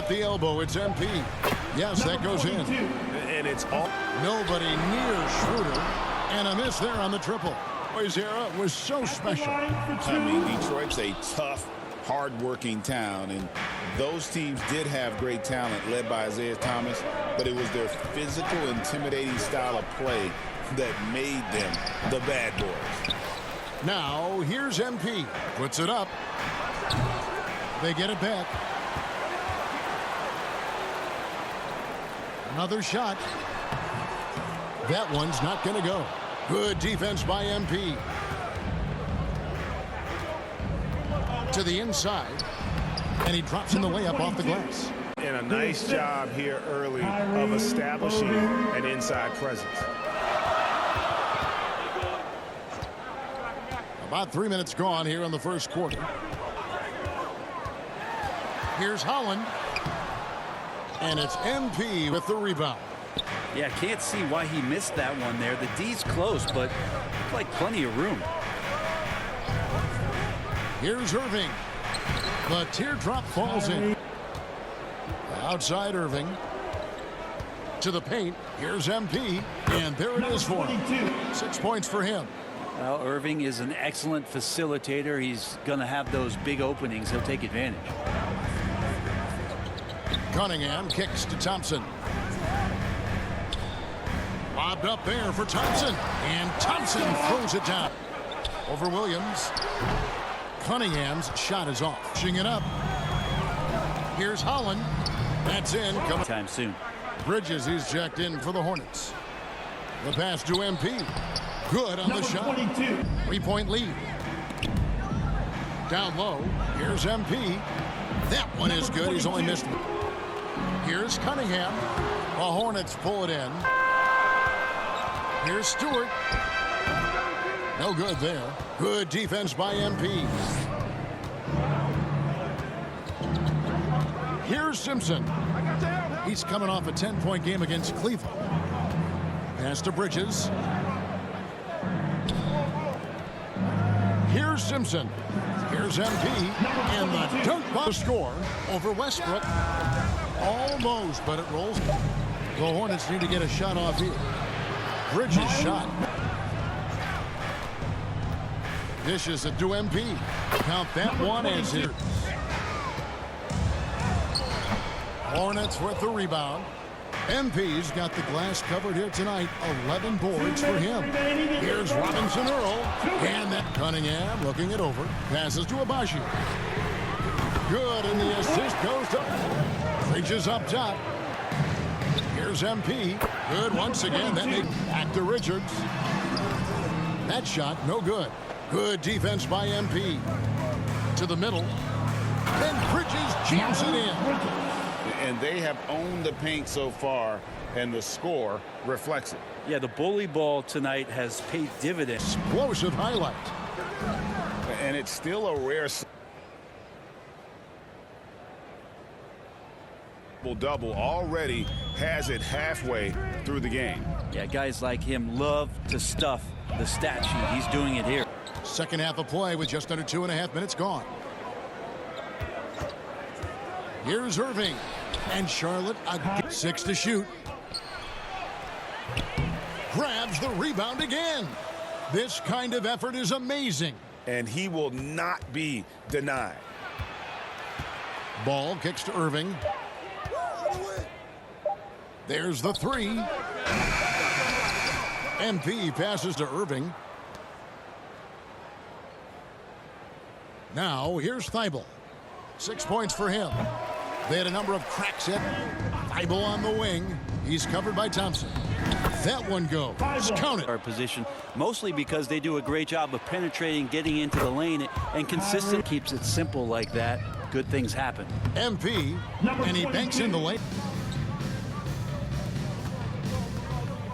At the elbow, it's MP. Yes, that goes in. And it's all. Nobody near Schroeder. And a miss there on the triple. His era was so special. I mean, Detroit's a tough, hard-working town, and those teams did have great talent led by Isaiah Thomas, but it was their physical, intimidating style of play that made them the bad boys. Now, here's MP. Puts it up. They get it back. Another shot. That one's not going to go. Good defense by MP. To the inside. And he drops in the layup off the glass. And a nice job here early of establishing an inside presence. About 3 minutes gone here in the first quarter. Here's Holland. And it's MP with the rebound. Yeah, can't see why he missed that one there. The D's close, but looked like plenty of room. Here's Irving. The teardrop falls in. Outside Irving. To the paint. Here's MP. And there it is for him. 6 points for him. Well, Irving is an excellent facilitator. He's going to have those big openings. He'll take advantage. Cunningham kicks to Thompson. Lobbed up there for Thompson. And Thompson throws it down. Over Williams. Cunningham's shot is off. Pushing it up. Here's Holland. That's in. Coming time soon. Bridges, he's checked in for the Hornets. The pass to MP. Good on the shot. 3-point lead. Down low. Here's MP. That one is good. He's only missed one. Here's Cunningham. The Hornets pull it in. Here's Stewart. No good there. Good defense by MP. Here's Simpson. He's coming off a 10-point game against Cleveland. Pass to Bridges. Here's Simpson. Here's MP. And the dunk by score over Westbrook. Almost, but it rolls. The Hornets need to get a shot off here. Bridges shot. Dishes it to MP. Count that one as here. Hornets with the rebound. MP's got the glass covered here tonight. 11 boards for him. Here's Robinson Earl. And that Cunningham looking it over. Passes to Abashi. Good, and the assist goes to reaches up top. Here's MP. Good once again. Then they back to Richards. That shot no good. Good defense by MP. To the middle. And Bridges jams it in. And they have owned the paint so far, and the score reflects it. Yeah, the bully ball tonight has paid dividends. Explosive highlight. And it's still a rare double. Already has it halfway through the game. Yeah, guys like him love to stuff the stat sheet. He's doing it here. Second half of play with just under 2.5 minutes gone. Here's Irving. And Charlotte, 6 to shoot. Grabs the rebound again. This kind of effort is amazing. And he will not be denied. Ball kicks to Irving. There's the three. MP passes to Irving. Now here's Thibault. 6 points for him. They had a number of cracks at Thibault on the wing. He's covered by Thompson. That one goes. Count it. Our position, mostly because they do a great job of penetrating, getting into the lane, and consistent keeps it simple like that. Good things happen. MP, and he banks in the lane.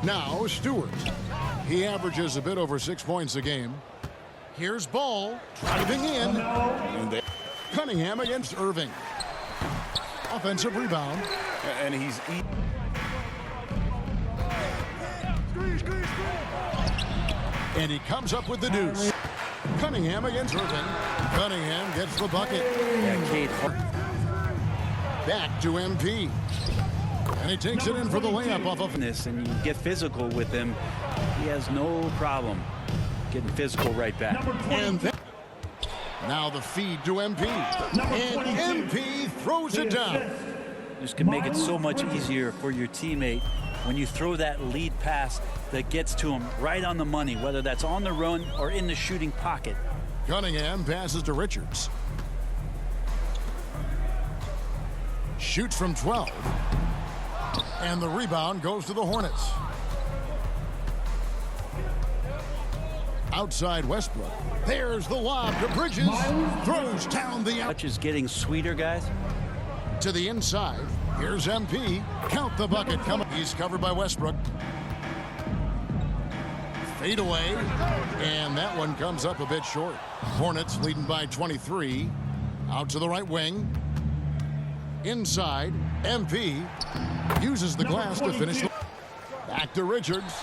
Now Stewart. He averages a bit over 6 points a game. Here's Ball driving in. Cunningham against Irving. Offensive rebound. And he's And he comes up with the deuce. Cunningham against Irving. Cunningham gets the bucket. Yeah, Kate. Back to MP. And he takes it in for the layup off of this, and you get physical with him. He has no problem getting physical right back. And then, now the feed to MP. And MP throws it down. Just can make it so much easier for your teammate when you throw that lead pass that gets to him right on the money, whether that's on the run or in the shooting pocket. Cunningham passes to Richards. Shoots from 12. And the rebound goes to the Hornets. Outside Westbrook. There's the lob to Bridges. Throws down the Touch is getting sweeter, guys. to the inside. Here's MP. Count the bucket coming. He's covered by Westbrook. Fade away. And that one comes up a bit short. Hornets leading by 23. Out to the right wing. Inside. MP uses the glass to finish. Back to Richards.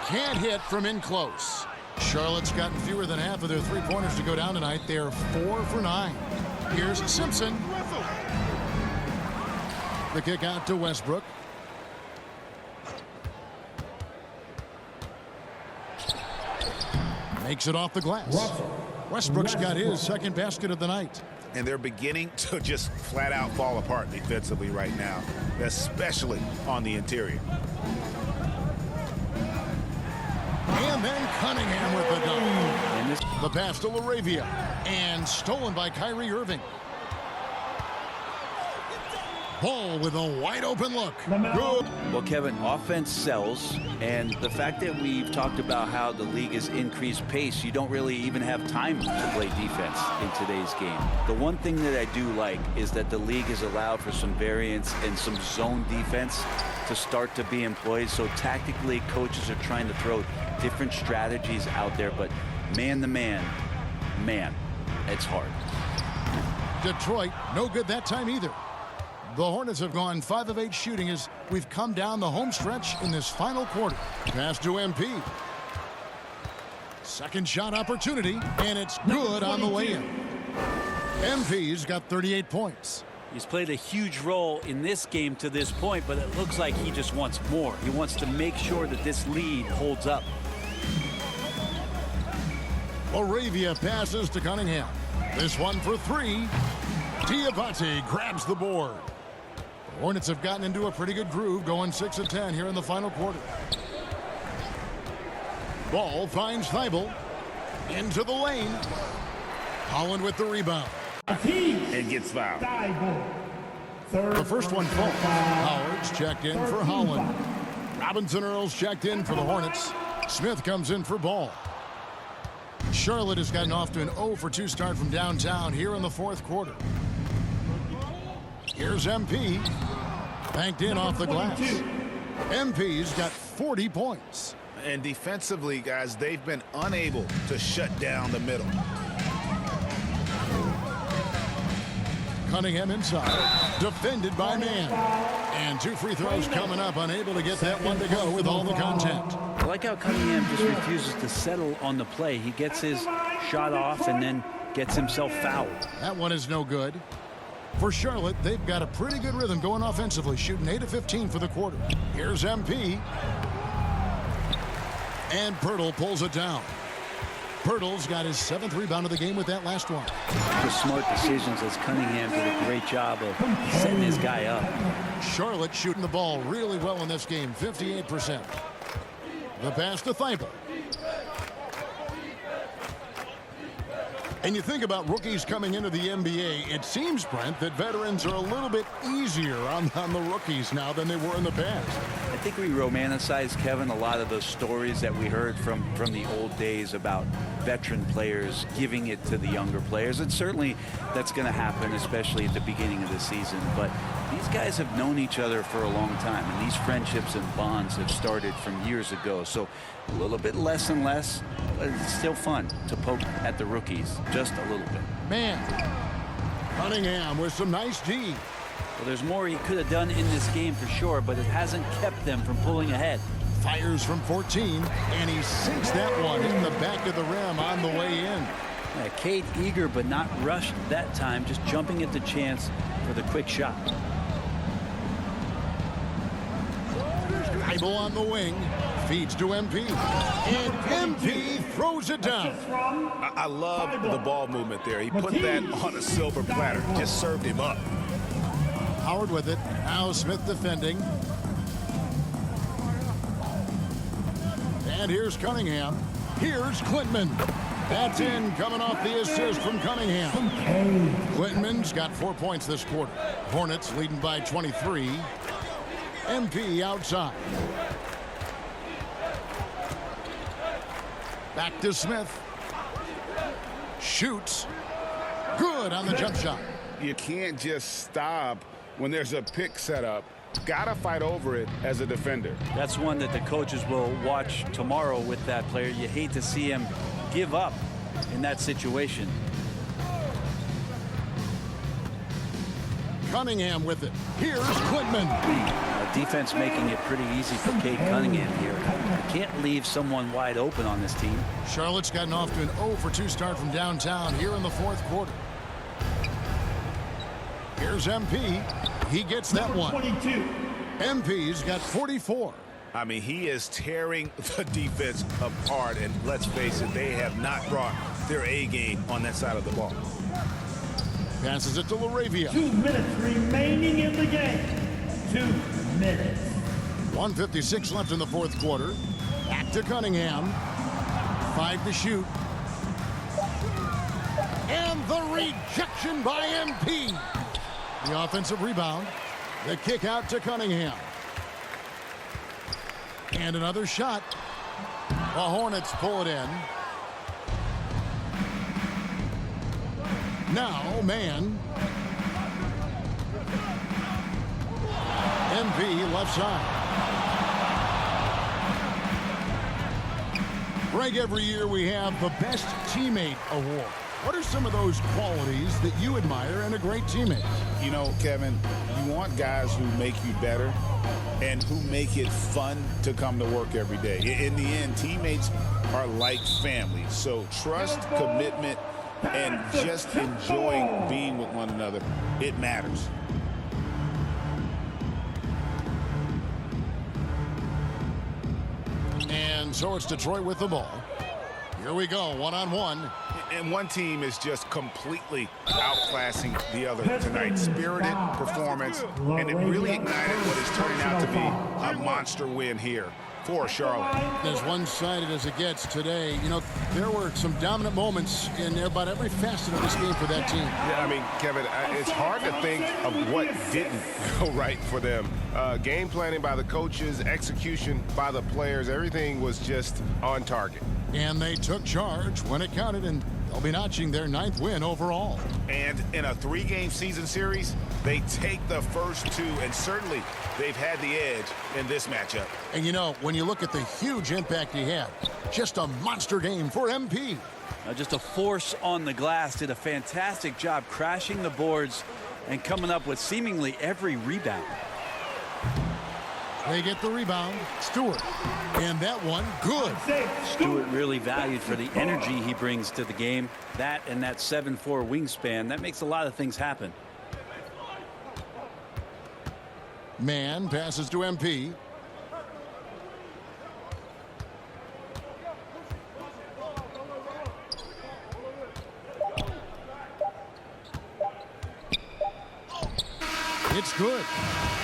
Can't hit from in close. Charlotte's gotten fewer than half of their three-pointers to go down tonight. They're 4 for 9. Here's Simpson. The kick out to Westbrook. Makes it off the glass. Westbrook's got his second basket of the night. And they're beginning to just flat out fall apart defensively right now, especially on the interior. And then Cunningham with the dunk. The pass to LaRavia. And stolen by Kyrie Irving. Ball with a wide open look. Good. Well, Kevin, offense sells, and the fact that we've talked about how the league has increased pace, you don't really even have time to play defense in today's game. The one thing that I do like is that the league has allowed for some variance and some zone defense to start to be employed. So tactically, coaches are trying to throw different strategies out there, but man to man, it's hard. Detroit, no good that time either. The Hornets have gone 5 of 8 shooting as we've come down the home stretch in this final quarter. Pass to MP. Second shot opportunity, and it's good on the way in. MP's got 38 points. He's played a huge role in this game to this point, but it looks like he just wants more. He wants to make sure that this lead holds up. LaRavia passes to Cunningham. This one for 3. Diabate grabs the board. The Hornets have gotten into a pretty good groove, going 6 of 10 here in the final quarter. Ball finds Thibault. Into the lane. Holland with the rebound. And gets fouled. The first one falls. Howard's checked in for Holland. Robinson Earl's checked in for the Hornets. Smith comes in for Ball. Charlotte has gotten off to an 0 for 2 start from downtown here in the fourth quarter. Here's MP. Banked in off the glass. MP's got 40 points. And defensively, guys, they've been unable to shut down the middle. Cunningham inside. Defended by Man. And 2 free throws coming up. Unable to get that one to go with all the contact. I like how Cunningham just refuses to settle on the play. He gets his shot off and then gets himself fouled. That one is no good. For Charlotte, they've got a pretty good rhythm going offensively, shooting 8 of 15 for the quarter. Here's MP. And Pirtle pulls it down. Pirtle's got his 7th rebound of the game with that last one. The smart decisions as Cunningham did a great job of setting his guy up. Charlotte shooting the ball really well in this game, 58%. The pass to Thibault. And you think about rookies coming into the NBA, it seems, Brent, that veterans are a little bit easier on the rookies now than they were in the past. I think we romanticize, Kevin, a lot of those stories that we heard from the old days about veteran players giving it to the younger players. And certainly that's going to happen, especially at the beginning of the season. But these guys have known each other for a long time, and these friendships and bonds have started from years ago. So a little bit less and less, but it's still fun to poke at the rookies just a little bit. Man, Cunningham with some nice D. Well, there's more he could have done in this game for sure, but it hasn't kept them from pulling ahead. Fires from 14, and he sinks that one in the back of the rim on the way in. Yeah, Cade eager but not rushed that time, just jumping at the chance for the quick shot. Bible on the wing, feeds to MP, and MP throws it down. I love the ball movement there. He put that on a silver platter, just served him up. Howard with it. Now Smith defending. And here's Cunningham. Here's Klintman. That's in, coming off the assist from Cunningham. Klintman's got 4 points this quarter. Hornets leading by 23. MP outside. Back to Smith. Shoots. Good on the jump shot. You can't just stop when there's a pick set up. Gotta fight over it as a defender. That's one that the coaches will watch tomorrow with that player. You hate to see him give up in that situation. Cunningham with it. Here's Klintman. Defense making it pretty easy for Cade Cunningham here. You can't leave someone wide open on this team. Charlotte's gotten off to an 0-for-2 start from downtown here in the fourth quarter. Here's MP. He gets that one. MP's got 44. I mean, he is tearing the defense apart, and let's face it, they have not brought their A game on that side of the ball. Passes it to Laravia. 2 minutes remaining in the game. 2 minutes. 1:56 left in the fourth quarter. Back to Cunningham. 5 to shoot. And the rejection by MP. The offensive rebound. The kick out to Cunningham. And another shot. The Hornets pull it in. Now, man. MP left side. Greg, every year we have the Best Teammate Award. What are some of those qualities that you admire in a great teammate? You know, Kevin, you want guys who make you better and who make it fun to come to work every day. In the end, teammates are like family. So trust, commitment, and just enjoying being with one another, it matters. And so it's Detroit with the ball. Here we go, one-on-one. And one team is just completely outclassing the other tonight. Spirited performance, and it really ignited what is turning out to be a monster win here for Charlotte. As one-sided as it gets today, you know, there were some dominant moments in about every facet of this game for that team. Yeah, I mean, Kevin, it's hard to think of what didn't go right for them. Game planning by the coaches, execution by the players, everything was just on target. And they took charge when it counted, and they'll be notching their 9th win overall. And in a 3-game season series, they take the first 2, and certainly they've had the edge in this matchup. And, you know, when you look at the huge impact he had, just a monster game for MP. Just a force on the glass. Did a fantastic job crashing the boards and coming up with seemingly every rebound. They get the rebound. Stewart. And that one, good. Stewart really valued for the energy he brings to the game. That and that 7'4" wingspan, that makes a lot of things happen. Man passes to MP. It's good.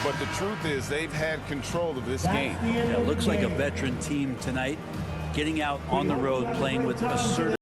But the truth is they've had control of this game. Yeah, looks like a veteran team tonight, getting out on the road, playing with assertive